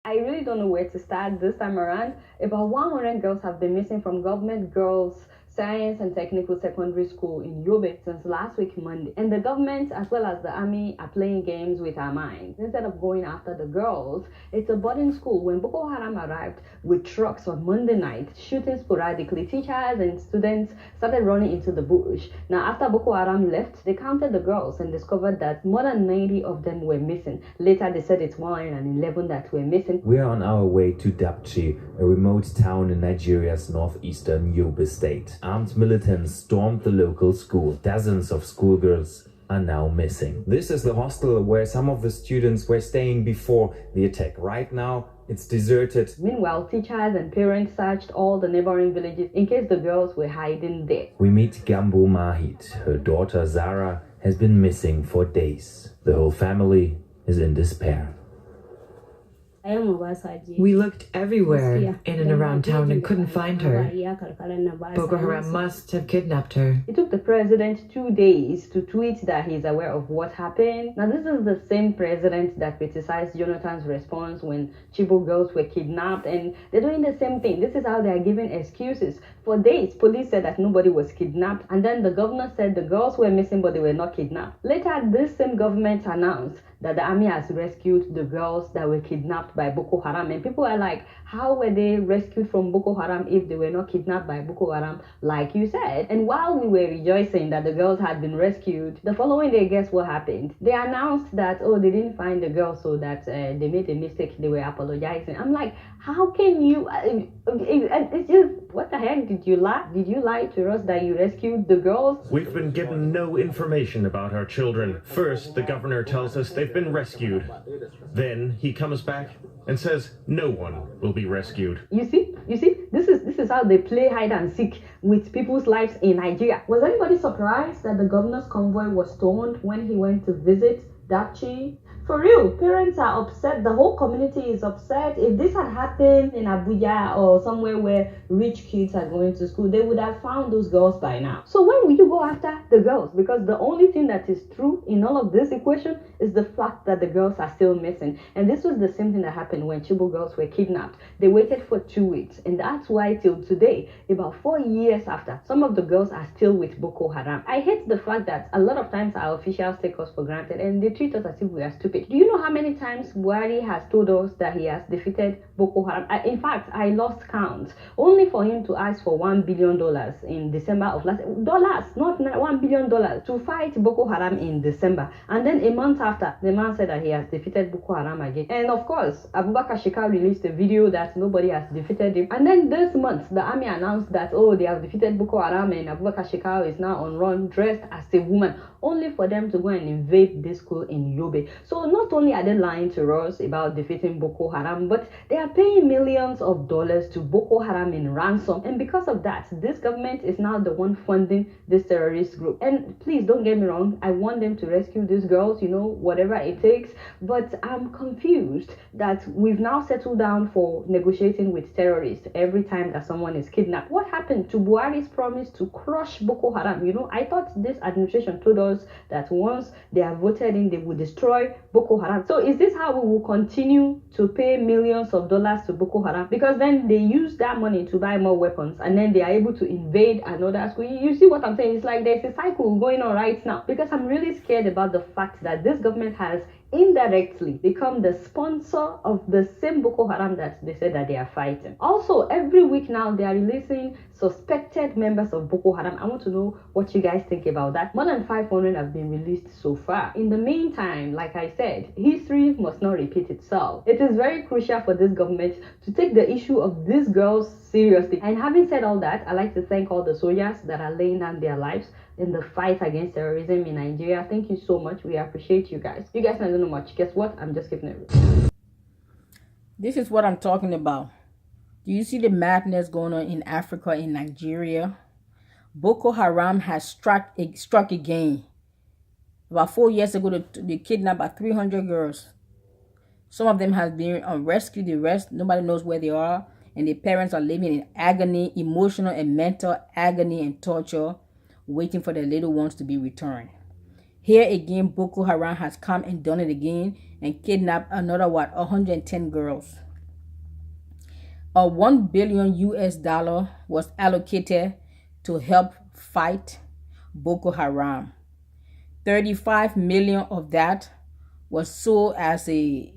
I really don't know where to start this time around. About 100 girls have been missing from government girls' science and technical secondary school in Yobe since last week Monday. And the government as well as the army are playing games with our minds. Instead of going after the girls, it's a boarding school. When Boko Haram arrived with trucks on Monday night, shooting sporadically, teachers and students started running into the bush. Now after Boko Haram left, they counted the girls and discovered that more than 90 of them were missing. Later they said it's 111 that were missing. We are on our way to Dapchi, a remote town in Nigeria's northeastern Yobe state. Armed militants stormed the local school. Dozens of schoolgirls are now missing. This is the hostel where some of the students were staying before the attack. Right now, it's deserted. Meanwhile, teachers and parents searched all the neighboring villages in case the girls were hiding there. We meet Gambo Mahit. Her daughter Zara has been missing for days. The whole family is in despair. We looked everywhere in and around town and couldn't find her. Boko Haram must have kidnapped her. It took the president 2 days to tweet that he's aware of what happened. Now, this is the same president that criticized Jonathan's response when Chibok girls were kidnapped, and they're doing the same thing. This is how they are giving excuses. For days, police said that nobody was kidnapped, and then the governor said the girls were missing but they were not kidnapped. Later, this same government announced that the army has rescued the girls that were kidnapped by Boko Haram. And people are like, how were they rescued from Boko Haram if they were not kidnapped by Boko Haram, like you said? And while we were rejoicing that the girls had been rescued, the following day, guess what happened? They announced that, oh, they didn't find the girls, so that they made a mistake. They were apologizing. I'm like, how can you? It's just, what the heck? Did you lie? Did you lie to us that you rescued the girls? We've been given no information about our children. First, the governor tells us they've been rescued. Then he comes back and says no one will be rescued. You see, this is how they play hide and seek with people's lives in Nigeria. Was anybody surprised that the governor's convoy was stoned when he went to visit Dapchi? For real, parents are upset. The whole community is upset. If this had happened in Abuja or somewhere where rich kids are going to school, they would have found those girls by now. So when will you go after the girls? Because the only thing that is true in all of this equation is the fact that the girls are still missing. And this was the same thing that happened when Chibok girls were kidnapped. They waited for 2 weeks, and that's why till today, about 4 years after, some of the girls are still with Boko Haram. I hate the fact that a lot of times our officials take us for granted and they treat us as if we are stupid. Do you know how many times Buhari has told us that he has defeated Boko Haram? In fact, I lost count. Only for him to ask for $1 billion in December of last dollars, not $1 billion, to fight Boko Haram in December. And then a month after, the man said that he has defeated Boko Haram again. And of course, Abubakar Shekau released a video that nobody has defeated him. And then this month, the army announced that, oh, they have defeated Boko Haram and Abubakar Shekau is now on run dressed as a woman, only for them to go and invade this school in Yobe. So not only are they lying to us about defeating Boko Haram, but they are paying millions of dollars to Boko Haram in ransom. And because of that, this government is now the one funding this terrorist group. And please don't get me wrong, I want them to rescue these girls, whatever it takes. But I'm confused that we've now settled down for negotiating with terrorists every time that someone is kidnapped. What happened to Buhari's promise to crush Boko Haram? I thought this administration told us that once they are voted in, they will destroy Boko Haram. So is this how we will continue to pay millions of dollars to Boko Haram? Because then they use that money to buy more weapons and then they are able to invade another school. You see what I'm saying? It's like there's a cycle going on right now, because I'm really scared about the fact that this government has indirectly become the sponsor of the same Boko Haram that they said that they are fighting. Also, every week now they are releasing suspected members of Boko Haram. I want to know what you guys think about that. More than 500 have been released so far. In the meantime, like I said, history must not repeat itself. It is very crucial for this government to take the issue of these girls seriously. And having said all that, I'd like to thank all the soldiers that are laying down their lives in the fight against terrorism in Nigeria. Thank you so much. We appreciate you guys. You guys don't know much. Guess what? I'm just giving it. This is what I'm talking about. Do you see the madness going on in Africa, in Nigeria? Boko Haram has struck again. About 4 years ago, they kidnapped about 300 girls. Some of them have been rescued. The rest, nobody knows where they are. And the parents are living in agony, emotional and mental agony and torture, waiting for their little ones to be returned. Here again, Boko Haram has come and done it again and kidnapped another 110 girls. $1 billion was allocated to help fight Boko Haram. 35 million of that was sold as a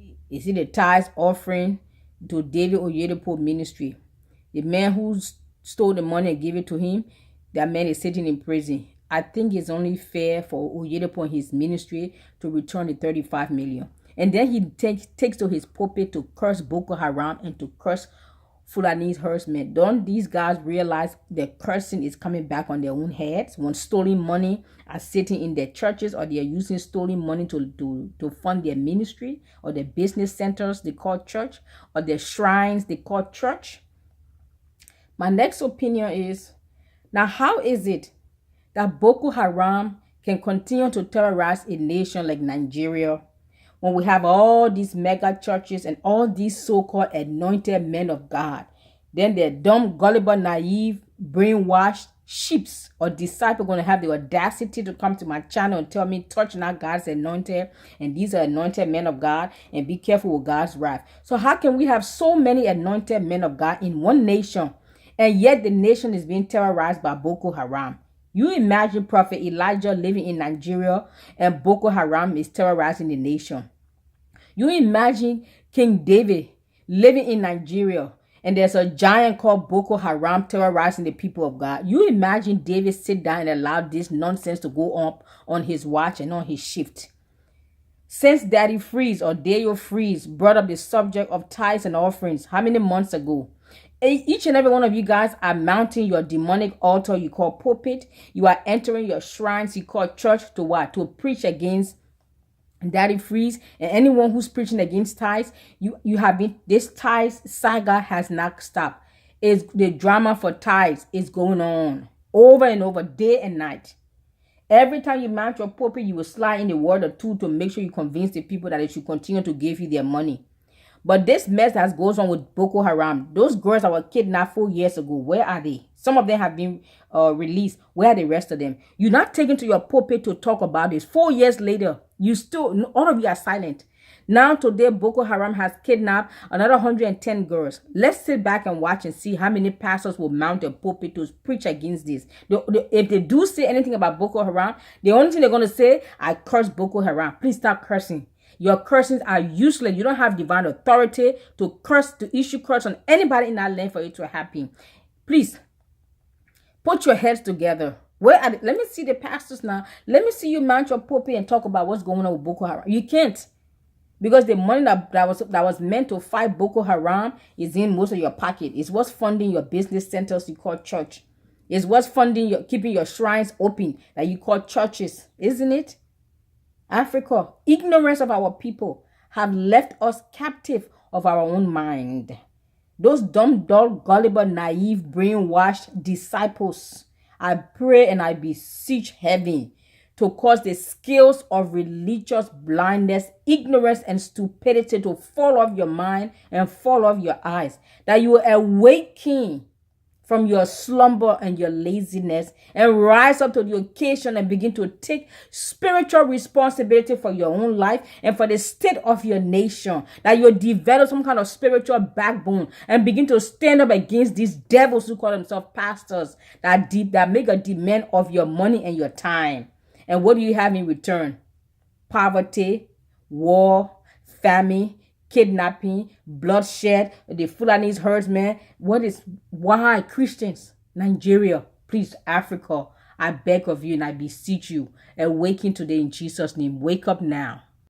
tithes offering to David Oyedepo ministry. The man who stole the money and gave it to him, that man is sitting in prison. I think it's only fair for Oyedepo and his ministry to return the 35 million. And then he takes to his pulpit to curse Boko Haram and to curse Fulani herdsmen. Don't these guys realize the cursing is coming back on their own heads when stolen money are sitting in their churches, or they are using stolen money to fund their ministry, or their business centers they call church, or their shrines they call church? My next opinion is, now how is it that Boko Haram can continue to terrorize a nation like Nigeria when we have all these mega churches and all these so-called anointed men of God? Then they're dumb, gullible, naive, brainwashed sheeps or disciples going to have the audacity to come to my channel and tell me, touch not God's anointed, and these are anointed men of God, and be careful with God's wrath. So how can we have so many anointed men of God in one nation, and yet the nation is being terrorized by Boko Haram? You imagine Prophet Elijah living in Nigeria and Boko Haram is terrorizing the nation. You imagine King David living in Nigeria and there's a giant called Boko Haram terrorizing the people of God. You imagine David sit down and allow this nonsense to go up on his watch and on his shift. Since Daddy Freeze or Dayo Freeze brought up the subject of tithes and offerings, how many months ago? Each and every one of you guys are mounting your demonic altar you call pulpit. You are entering your shrines you call church to what? To preach against Daddy Freeze and anyone who's preaching against tithes. You have been, this tithes saga has not stopped. It's the drama for tithes is going on over and over, day and night. Every time you mount your pulpit, you will slide in a word or two to make sure you convince the people that they should continue to give you their money. But this mess that goes on with Boko Haram, those girls that were kidnapped 4 years ago, where are they? Some of them have been released. Where are the rest of them? You're not taken to your pulpit to talk about this. 4 years later, you still, all of you are silent. Now today, Boko Haram has kidnapped another 110 girls. Let's sit back and watch and see how many pastors will mount a pulpit to preach against this. If they do say anything about Boko Haram, the only thing they're going to say, I curse Boko Haram. Please stop cursing. Your cursings are useless. You don't have divine authority to curse, to issue curse on anybody in that land for it to happen. Please, put your heads together. Where are let me see the pastors now. Let me see you mount your pulpit and talk about what's going on with Boko Haram. You can't. Because the money that was meant to fight Boko Haram is in most of your pocket. It's what's funding your business centers you call church. It's what's funding keeping your shrines open that you call churches, isn't it? Africa, ignorance of our people have left us captive of our own mind. Those dumb, dull, gullible, naive, brainwashed disciples, I pray and I beseech heaven to cause the scales of religious blindness, ignorance, and stupidity to fall off your mind and fall off your eyes, that you will awaken from your slumber and your laziness and rise up to the occasion and begin to take spiritual responsibility for your own life and for the state of your nation, that you develop some kind of spiritual backbone and begin to stand up against these devils who call themselves pastors that make a demand of your money and your time. And what do you have in return? Poverty, war, famine, kidnapping, bloodshed, the Fulani herdsmen. Why Christians, Nigeria, please, Africa, I beg of you and I beseech you, awaken today in Jesus' name. Wake up now.